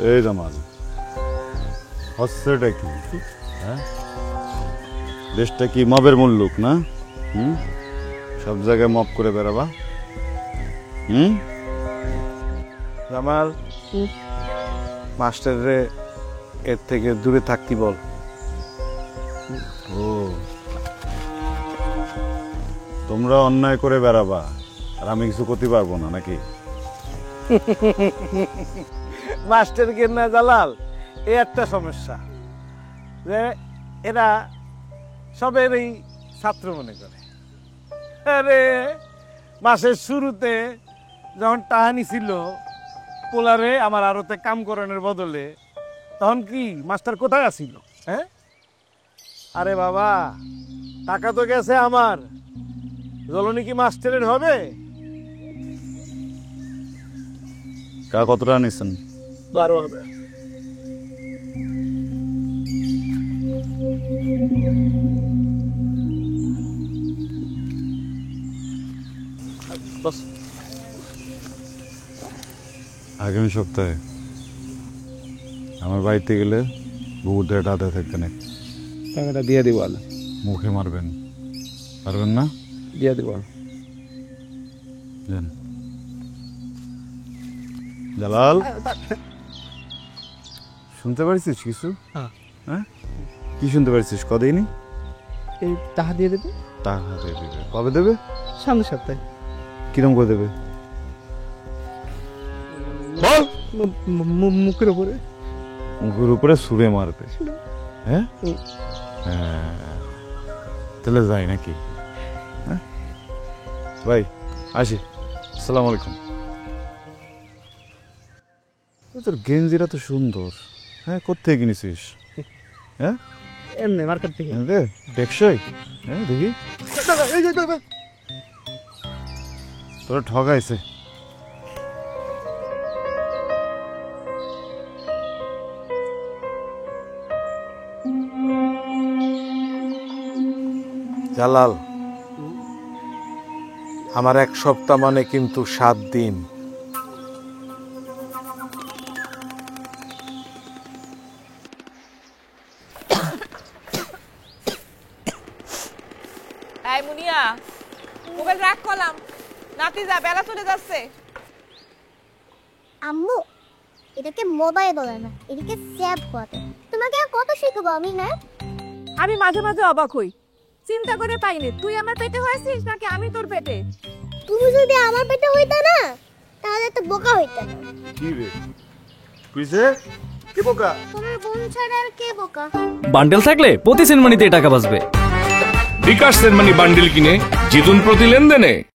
এই জামাল, হচ্ছেটা কি? হ্যাঁ, দেশটা কি মবের মুল্লুক না? সব জায়গায় মব করে বেড়াবা। জামাল, মাস্টারে এর থেকে দূরে থাকতি বল। ও, তোমরা অন্যায় করে বেড়াবা আর আমি কিছু করতে পারবো না নাকি? মাস্টার কে না জালাল, এই একটা সমস্যা যে এরা সবেরই ছাত্র মনে করে। আরে মাসের শুরুতে যখন টাহানি ছিল পোলারে আমার আরতে কাম করানোর বদলে, তখন কি মাস্টার কোথায় আসিল? হ্যাঁ, আরে বাবা, টাকা তো গেছে আমার, জ্বলনি কি মাস্টারের হবে? কতটা নিছেন? 12 হবে। বস, আগামী সপ্তাহে আমার বাড়িতে গেলে বুবুদের একটা হাতে থাকবেন। টাকাটা দিয়ে দিব। মুখে মারবেন, পারবেন না? দিয়ে দিব। যান। জালাল, শুনতে পারছিস কিছু? হ্যাঁ, কি শুনতে পারছিস? কদিনই এই টাকা দিয়ে দেবে। টাকা দিয়ে দেবে? কবে দেবে? সামনের সপ্তাহে। কিরম করে দেবে? মুখের উপরে। মুখের উপরে ছুঁড়ে মারবে? হ্যাঁ, হ্যাঁ, তাহলে যাই নাকি? হ্যাঁ ভাই, আসি। আসসালামু আলাইকুম। তোর গেঞ্জিটা তো সুন্দর। হ্যাঁ, কোথেকে কিনেছিস? হ্যাঁ, এমনি মার্কেট থেকে। টেকসই? হ্যাঁ, দেখি। তোরা ঠগাইছে। জালাল, আমার 1 সপ্তাহ মানে কিন্তু 7 দিন। এই মুনিয়া, মোবাইল রাখ কলাম, নাতি যা, বেলা চলে যাচ্ছে। আম্মু, এটাকে মোবাইল বলে না, এটাকে সেভ বলে। তোমাকে আর কত শিখবো আমি? না, আমি মাঝে মাঝে অবাক হই, চিন্তা করে পাইনি তুই আমার পেটে হয়েছিস নাকি আমি তোর পেটে। তুমি যদি আমার পেটে হইতা না, তাহলে তো বোকা হইতা না। কি রে কুইছে? কি বোকা? তোমার বোন ছাড়া আর কে বোকা? বান্ডেল থাকলে প্রতি সেনমানিতে টাকা বাঁচবে। বিকাশ সেনমানি বান্ডিল কিনে জিতুন প্রতি লেনদেনে।